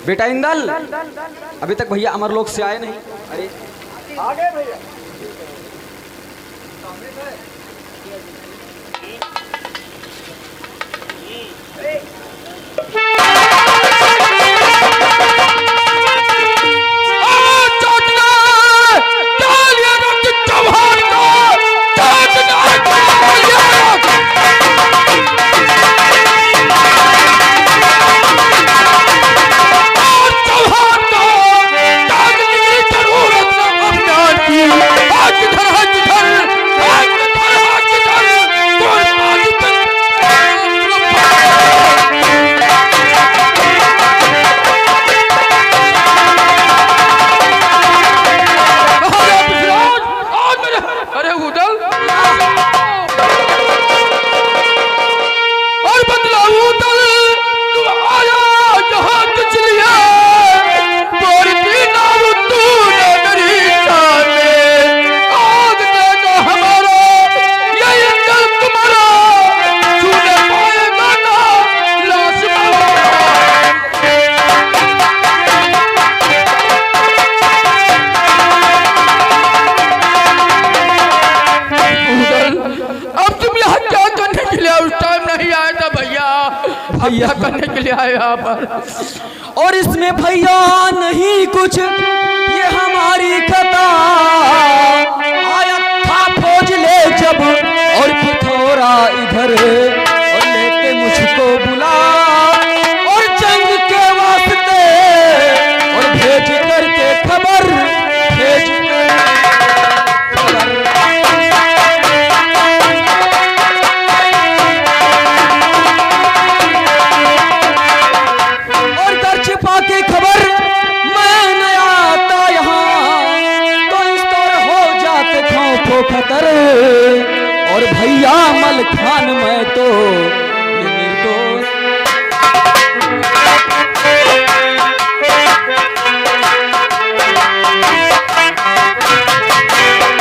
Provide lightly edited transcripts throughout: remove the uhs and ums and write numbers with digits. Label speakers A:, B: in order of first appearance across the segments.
A: बेटा इंदल, अभी तक भैया अमर लोक से आए नहीं। अरे
B: आगे भैया।
C: भैया करने के लिए आए यहाँ पर,
A: और इसमें भैया नहीं कुछ, ये हमारी खता। आया था फौज ले जब और पिथौरा इधर, और लेके मुझको बुला और जंग के वास्ते, और भेज करके खबर, भेज के खबर मैं न आता यहाँ, तो इस तरह हो जाते खौफो खतर। और भैया मल खान मैं तो ये निर्दोष,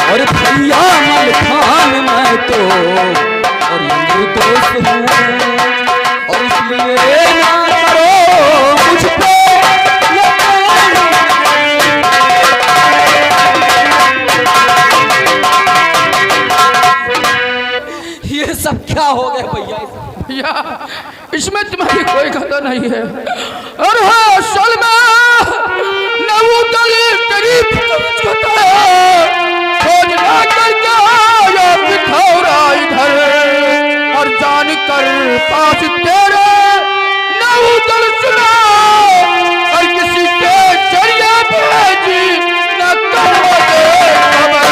A: और भैया मल खान मैं तो और ये निर्दोष हूँ, और इसलिए ना करो मुझ पे सब। क्या हो गया भैया?
C: भैया इसमें तुम्हारी कोई खता नहीं है। अरे असल में नवुदल तेरी होता है, खोज ना करके आया पिथौरा इधर, और जान कर पास तेरे नवुदल सुना, और किसी के जरिए भेजी न करवा दे खबर।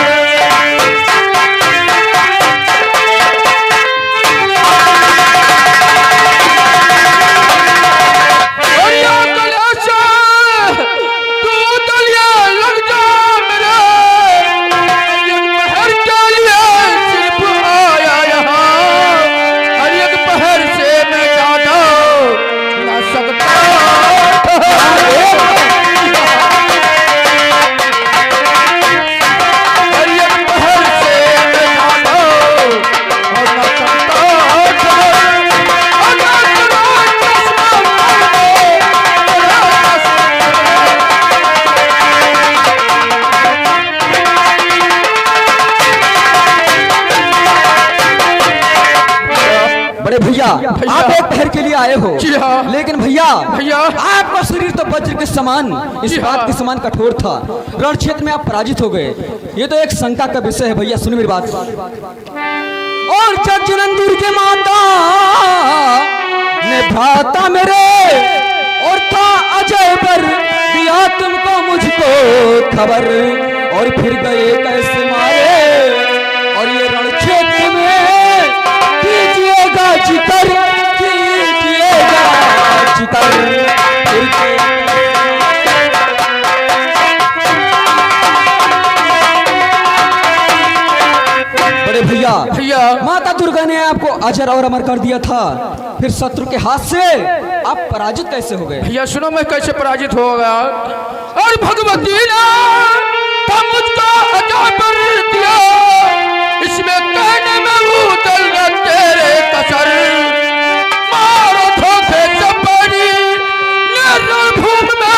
A: भैया आप एक पहर के लिए आए हो, लेकिन भैया आपका शरीर तो वज्र के समान, इस बात के समान कठोर था, रण क्षेत्र में आप पराजित हो गए। ये तो एक शंका का विषय है भैया, सुनिए मेरी बात। और जजनंदुर के माता ने भ्राता मेरे, और था अजय पर दिया तुमको मुझको खबर, और फिर गए कैसे मारे, और ये रण क्षेत्र में कीजिएगा जिक्र, कीजिएगा जिक्र। बड़े भैया माता दुर्गा ने आपको अजर और अमर कर दिया था, फिर शत्रु के हाथ से आप पराजित कैसे हो गए?
C: भैया सुनो मैं कैसे पराजित हो गया। और भगवती ने मुझको अजर पर दिया, इसमें कहने में वो दल तेरे कसर, मारो धोखे से पड़ी रणभूमि में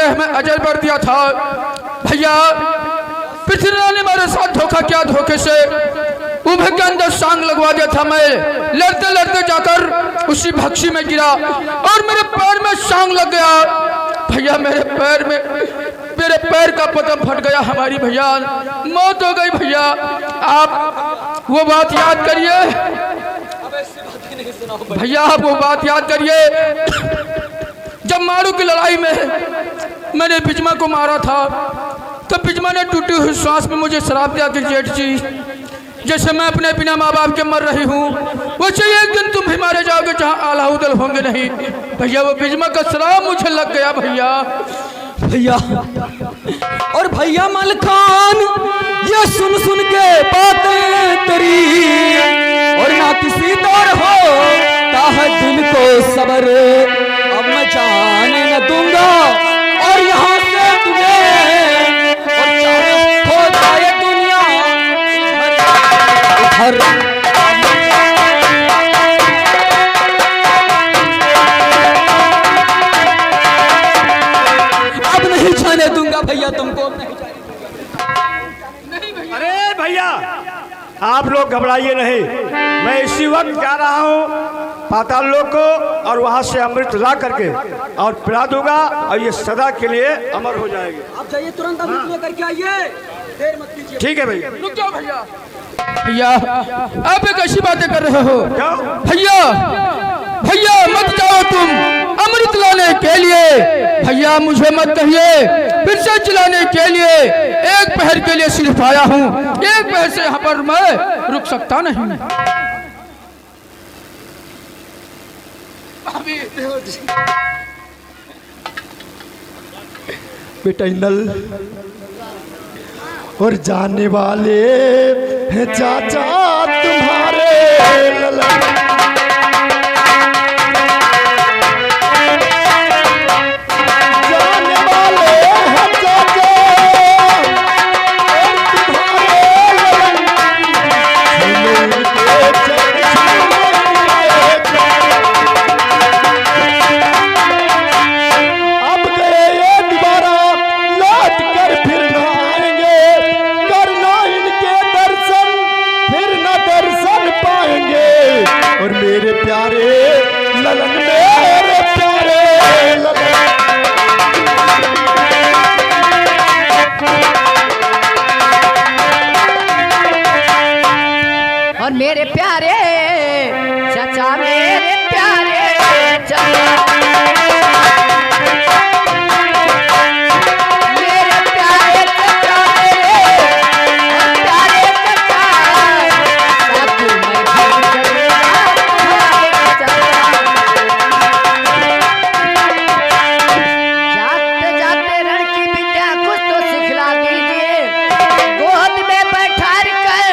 C: हमें अजय कर दिया था। भैया पृथ्वीराज ने मेरे साथ धोखा किया, धोखे से उभे के अंदर सांग लगवा दिया था। मैं लड़ते लड़ते जाकर उसी भक्सी में गिरा और मेरे पैर में सांग लग गया। भैया मेरे पैर का पतम फट गया। हमारी भैया मौत हो गई। भैया आप वो बात याद करिए, भैया आप वो बात याद करिए जब मारू की लड़ाई में मैंने बिजमा को मारा था, तब बिजमा ने टूटी हुई सांस में मुझे शराब दिया कि जेठ जी, जैसे मैं अपने बिना माँ बाप के मर रही हूँ, वैसे एक दिन तुम भी मारे जाओगे जहाँ आलाउदल होंगे नहीं। भैया वो बिजमा का शराब मुझे लग गया। भैया
A: और भैया मलखान ये सुन सुन के बातें तेरी, और ना किसी दौर हो ताह दिल को सबर, अब मैं जाने न दूंगा और यहाँ से तुझे, और चाहे हो जाए दुनिया इधर अब नहीं जाने दूंगा भैया तुमको।
B: अरे भैया आप लोग घबराइए नहीं, मैं इसी वक्त जा रहा हूँ पाताल लोक को, और वहाँ से अमृत ला करके और पिला दूंगा, और ये सदा के लिए अमर हो जाएगी।
A: आप जाइए तुरंत अमृत लेकर के आइए, देर मत कीजिए।
B: ठीक है भैया।
C: रुक जाओ भैया। भैया आप एक ऐसी बातें कर रहे हो। भैया मत जाओ तुम अमृत लाने के लिए। भैया मुझे मत कहिए फिर से चिल्लाने के लिए। एक पहर के लिए सिर्फ आया हूँ, एक पहर से यहाँ पर मैं रुक सकता नहीं।
D: बेटा नल और जाने वाले हैं चाचा तुम्हारे ललन, जाने वाले हैं चाचा अब गए ये दोबारा लौट कर फिर न आएंगे, करना इनके दर्शन फिर न दर्शन पाएंगे। और मेरे प्यारे ललन, मेरे प्यारे ललन,
E: और मेरे प्यारे चाचा, मेरे प्यारे चाचा, मेरे प्यारे चाचा, मेरे प्यारे चाचा, साथ में भूल गया तुम्हारे चाचा। जाते जाते रण की विद्या कुछ तो सिखला दीजिए, गोद में बैठा कर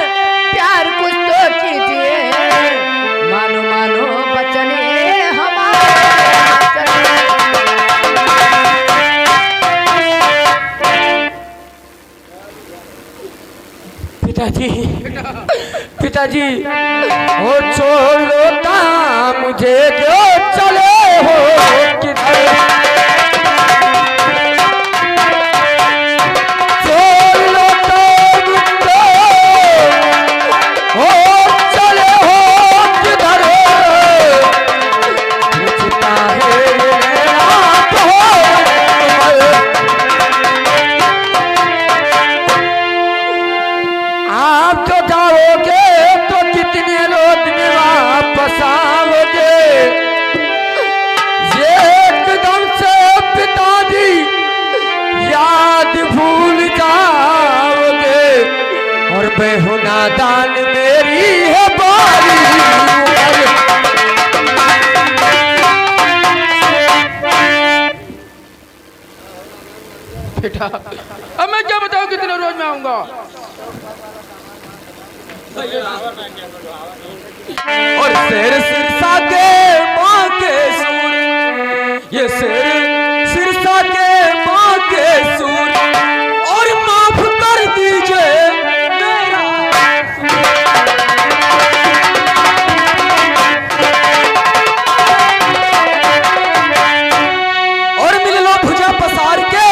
E: प्यार कुछ तो कीजिए, मानो मानो बचने हमारे।
C: पिताजी वो छोड़ लो मुझे जो चले हो किधर, छोड़ लो मुझको हो चले हो किधर, पूछता है आप हो आप तो जाओगे तो कितने रोज में वापस आओगे, ये एकदम से पिताजी याद भूल जाओगे, और बेहुना दान मेरी है बारी। बेटा अब मैं क्या बताऊं कितने रोज में आऊंगा।
A: और शेर सिरसा के माँ के सूर, ये शेर सिरसा के माँ के सूर, और माफ कर दीजिए मेरा और मिल लो भुजा पसार के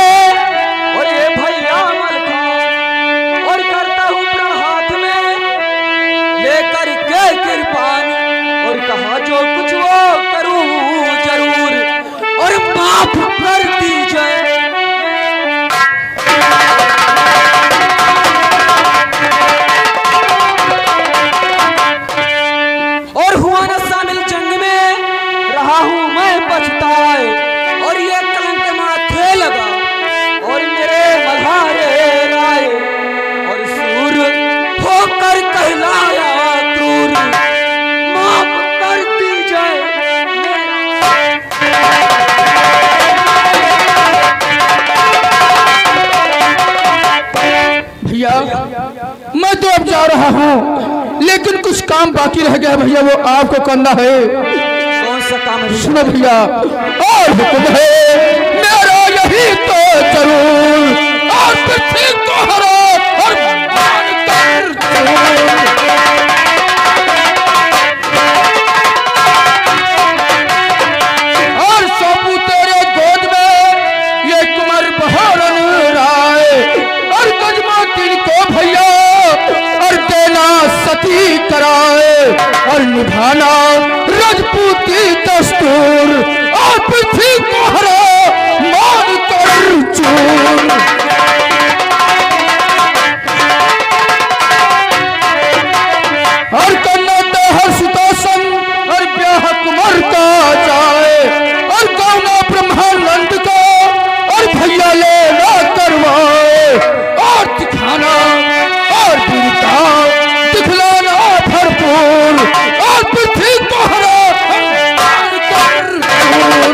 C: भैया मैं तो अब जा रहा हूँ, लेकिन कुछ काम बाकी रह गया भैया, वो आपको करना है।
A: कौन सा काम है?
C: सुनो भैया, और हुक्म है मेरा यही तो जरूर, और पृथ्वी को हरा और मान कर और सौंपू तेरे गोद में ये कुंवर बहरन राय, और गजमोती को भैया और देना सती कराए, और निभाना राजपूती दस्तूर, और पृथ्वी को हरा मान कर चूर। और कन्या हर सुतोषम और ब्याह कुमार का जाए, और गौना ब्रह्मानंद का और भैया लेना करवाए, और दिखाना और वीरता दिखलाना भरपूर, और पृथ्वी को हरा मान कर चूर।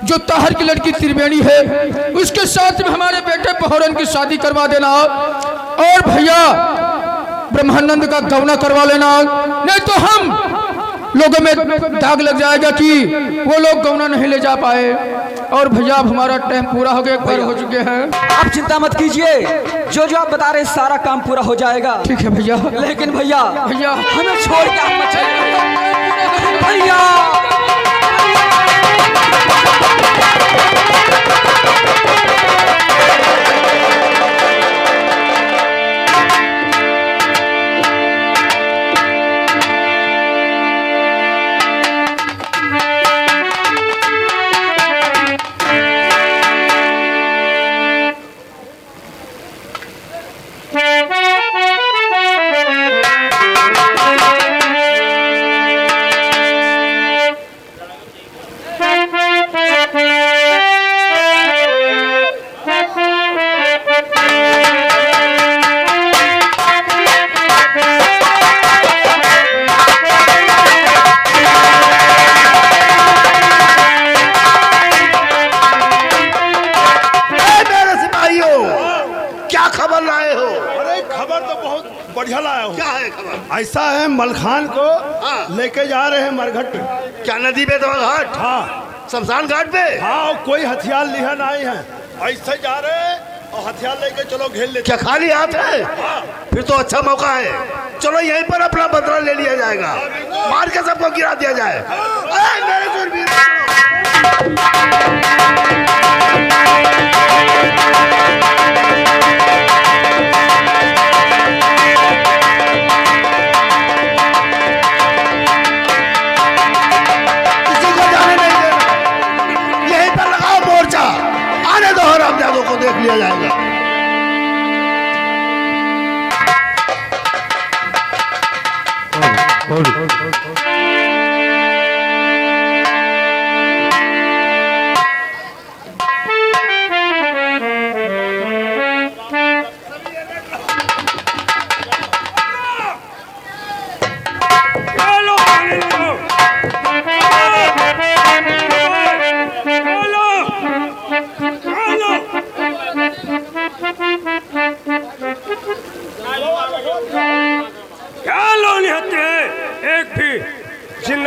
C: जो ताहर की लड़की त्रिवेणी है उसके साथ में हमारे बेटे पहरन की शादी करवा देना, और भैया ब्रह्मानंद का गौना करवा लेना, नहीं तो हम लोगों में दाग लग जाएगा कि वो लोग गौना नहीं ले जा पाए। और भैया अब हमारा टाइम पूरा हो गया, एक बार हो चुके हैं।
A: आप चिंता मत कीजिए, जो जो आप बता रहे सारा काम पूरा हो जाएगा।
C: ठीक है भैया।
A: लेकिन भैया
C: भैया
A: हमें छोड़ के आप मत जाइए भैया।
D: बढ़िया लाया हूँ। क्या है खबर? ऐसा है मलखान को लेके जा रहे हैं मरघट।
F: क्या नदी पे तो घाट?
D: हाँ
F: शमशान घाट पे।
D: हाँ कोई हथियार लिया नहीं है, ऐसे जा रहे हैं और हथियार लेके चलो घेर लेते।
F: क्या खाली हाथ है? फिर तो अच्छा मौका है, चलो यहीं पर अपना बदला ले लिया जाएगा, मार के सबको गिरा दिया जाए। मेरे शूरवीर को देख लिया जाएगा।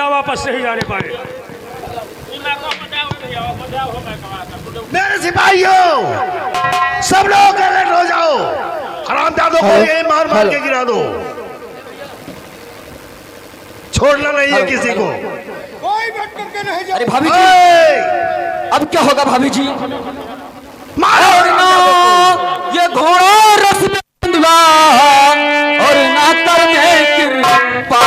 B: वापस नहीं जाने पाए।
F: मेरे सिपाहियों सब लोग अलर्ट हो जाओ, हरामजादों को यही मार मार के गिरा दो, छोड़ना नहीं है किसी को।
D: कोई भटक के नहीं जा।
A: अरे भाभी जी अब क्या होगा भाभी जी?
F: मारो
A: ना ये घोड़ा रस में बंधुआ और ना कर में कृपा,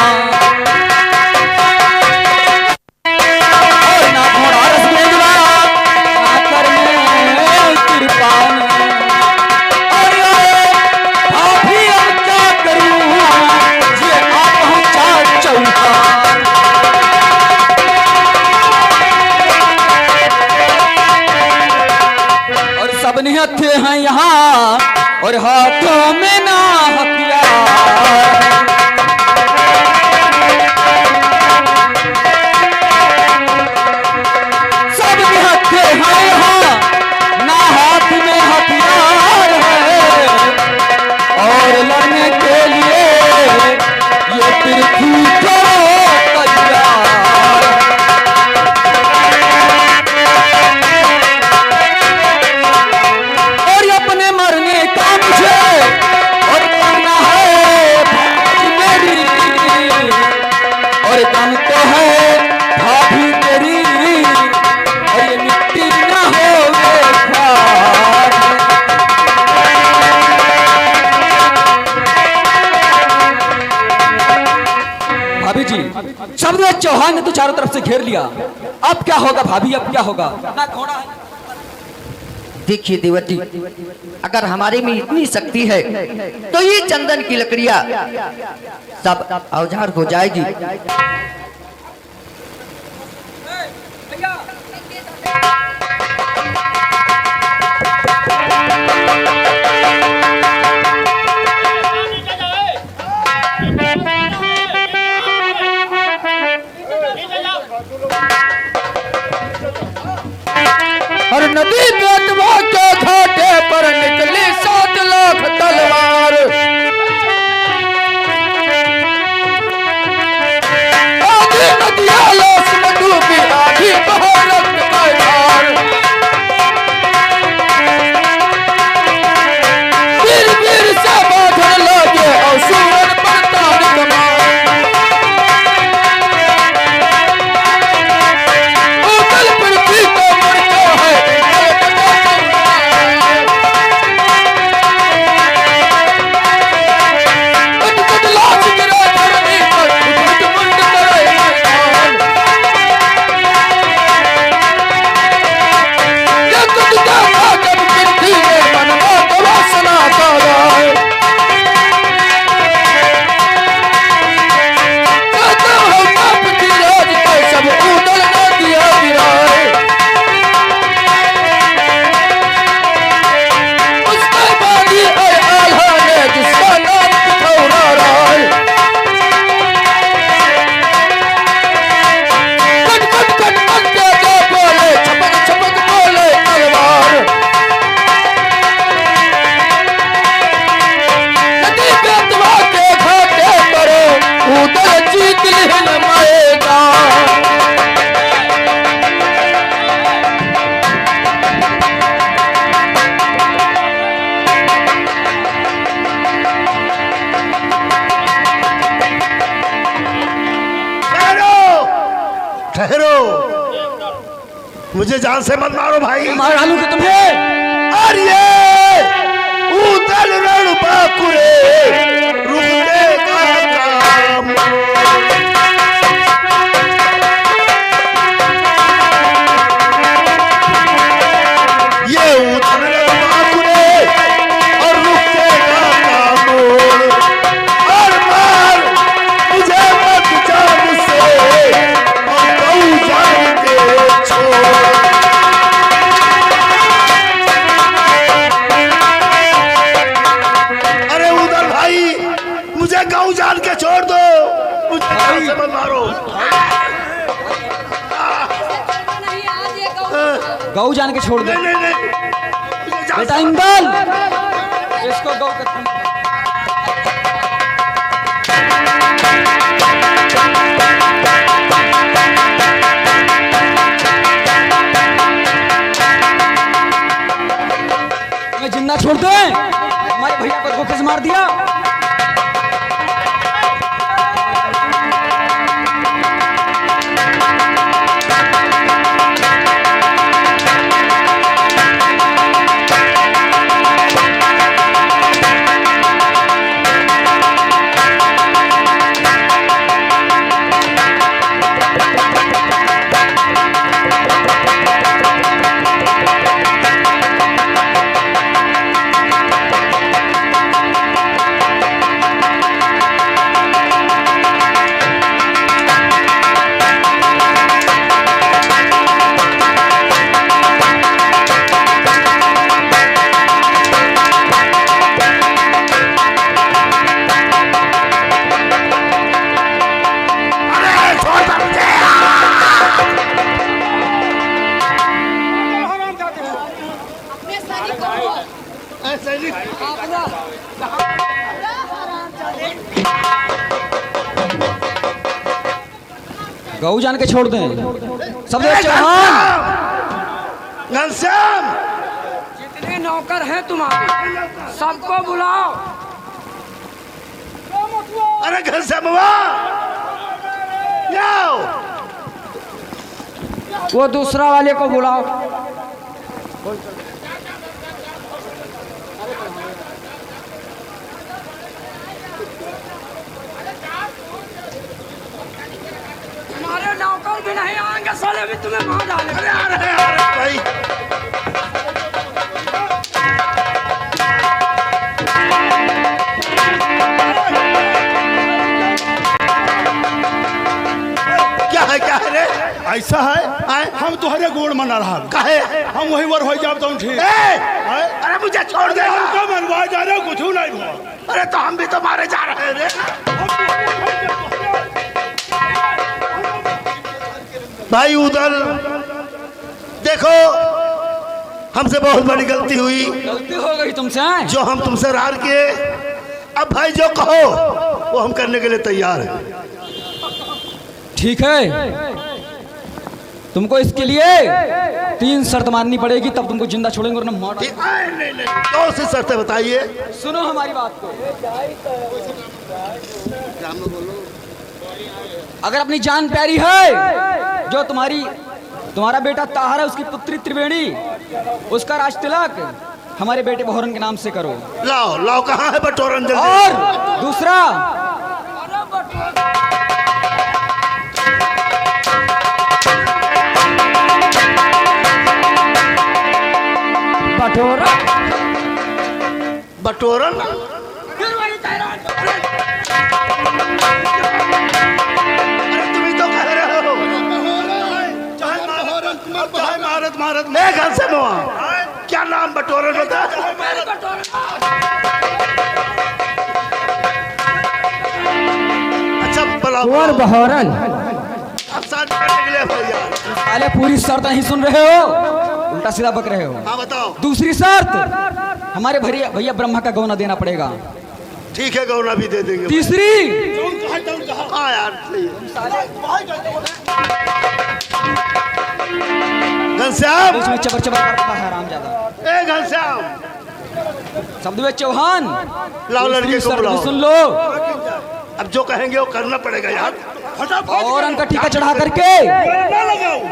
A: थे हैं यहाँ और हाथों में ना हथियार। तो चारों तरफ से घेर लिया। अब क्या होगा भाभी, अब क्या होगा? ना घोड़ा है।
E: देखिए देवती, अगर हमारे में इतनी शक्ति है तो ये चंदन की लकड़ियां सब औजार हो जाएगी।
C: और नदी बेटवा के घाटे पर निकली 7 लाख तलवार। आधी नदियां लाश में डूबी, आधी बहा रक्त का धार। वीर वीर से बांधन लगे और सूरन पर तार कमार। उगल पृथ्वी को मुड़ते है लाश गिरा धरती पर, उठ मुंड करे मैदान। ये कुछ देखा जब पृथ्वी में बनवा तो वासना का राय। कहता हूँ बाप की राज के सब उदल न दिया गिराए। उसके बाद ही आल्हा ने जिसका नाम पिथौरा राय। कट कट कट कट के जो बोले, छपक छपक बोले तलवार। नदी बेतवा के घाटे पर उदल जीत लिहन माएगा।
F: ठहरो ठहरो, मुझे जान से मत मारो भाई।
A: मार डालूंगा तुम्हें।
F: अरे उदल रण बाकुरे रुकने का काम। ये उदल रण बाकुरे और रुकने का काम। और मार मुझे मत जान से और गऊ जान के छोड़। अरे उधर भाई, मुझे गाँव जान के छोड़ दो, मुझे गाँव से मत मारो।
A: गौ जान के छोड़ दे
F: नहीं नहीं नहीं, मुझे जान
A: बेटा
F: से-
A: इंदल, इसको गौ का मैं जिंदा छोड़ दे। हमारे भैया को धोखे से मार दिया। गऊ जान के छोड़ दें सब लोग चौहान।
F: घनश्याम,
C: जितने नौकर हैं तुम्हारे सबको बुलाओ।
F: अरे घनश्याम बाबा, जाओ।
C: वो दूसरा वाले को बुलाओ। तुम्हारे नौकर भी नहीं आएंगे साले भी तुम्हें मार डालेंगे।
F: अरे भाई क्या है रे?
D: ऐसा है हम तुम्हारे गोड़ मना रहा
F: काहे?
D: हम वही वर हो जाब तो ठीक।
F: अरे मुझे छोड़ दे।
D: मनवा जा रहे कुछ नहीं हुआ।
F: अरे तो हम भी तो मारे जा रहे हैं रे। भाई उधर देखो, हमसे बहुत बड़ी गलती हुई।
A: गलती हो गई तुमसे।
F: जो हम तुमसे रार किए, अब भाई जो कहो वो हम करने के लिए तैयार हैं।
A: ठीक है, तुमको इसके लिए 3 शर्त माननी पड़ेगी, तब तुमको जिंदा छोड़ेंगे वरना मार डालेंगे।
F: नहीं कौन सी शर्तें बताइए?
A: सुनो हमारी बात को। अगर अपनी जान प्यारी है, जो तुम्हारा बेटा ताहर है, उसकी पुत्री त्रिवेणी, उसका राज तिलक हमारे बेटे बहोरन के नाम से करो।
F: लाओ कहाँ है बटोरन? जल्दी।
A: और दूसरा,
F: बटोरन तुम्हें तो कह रहे हो चाहे मारत मैं घर से क्या नाम बटोरन होता है? अच्छा
C: बहरन
F: अब साथ करने के लिए भैया।
A: पहले पूरी शर्त नहीं सुन रहे हो, उल्टा सीधा बक रहे हो।
F: हाँ बताओ।
A: दूसरी शर्त, हमारे भैया ब्रह्मा का गौना देना पड़ेगा।
F: ठीक है, गौना भी दे देंगे।
A: तीसरी,
F: हाँ यार घनश्याम,
A: इसमें चबर चबर करता है आरामजादा।
F: ए घनश्याम,
A: शब्द चौहान,
F: लाओ लड़के को बुलाओ।
A: सुन लो,
F: अब जो कहेंगे वो करना पड़ेगा यार।
A: और उनका टीका चढ़ा करके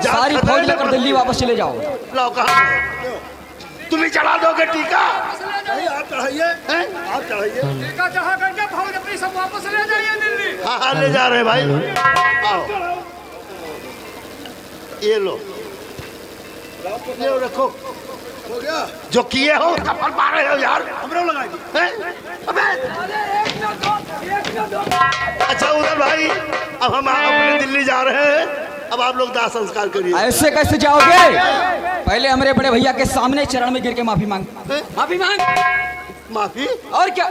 A: सारी फौज लेकर दिल्ली वापस चले जाओ।
F: लाओ कहाँ तुम ही चढ़ा दोगे टीका?
D: आप चढ़ाइए, आप चढ़ाइए।
C: टीका चढ़ा करके फौज अपनी सब वापस ले जाइए दिल्ली।
F: हाँ ले जा रहे हैं भाई। आओ ये लो, ये रखो।
D: हो गया
F: जो किए हो उसका फल पा रहे हो यार।
D: हमरो लगाएगी।
F: अच्छा उधर भाई, अब हम अपने दिल्ली जा रहे हैं, अब आप लोग दाह संस्कार करिए।
A: ऐसे कैसे जाओगे? पहले हमारे बड़े भैया के सामने चरण में गिर के माफी मांग। माफी मांग।
F: माफी?
A: और क्या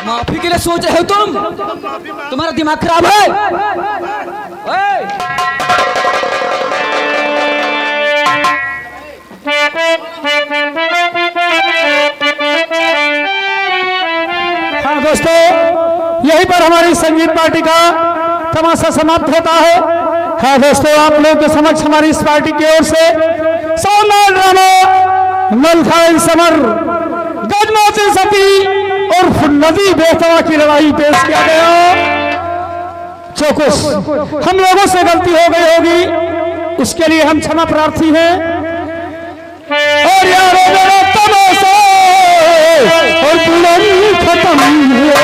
A: माफी के लिए सोच रहे हो तुम? तुम्हारा दिमाग खराब है?
G: हाँ दोस्तों, यहीं पर हमारी संगीत पार्टी का तमाशा समाप्त होता है। हाँ दोस्तों, आप लोगों के समक्ष हमारी इस पार्टी की ओर से शानदार ड्रामा नलखाई समर, गजमोती सती और नदी बेतवा की लड़ाई पेश किया गया। जो कुछ हम लोगों से गलती हो गई होगी उसके लिए हम क्षमा प्रार्थी हैं। और यारों मेरा तमाशा और बुलंद खत्म हुए।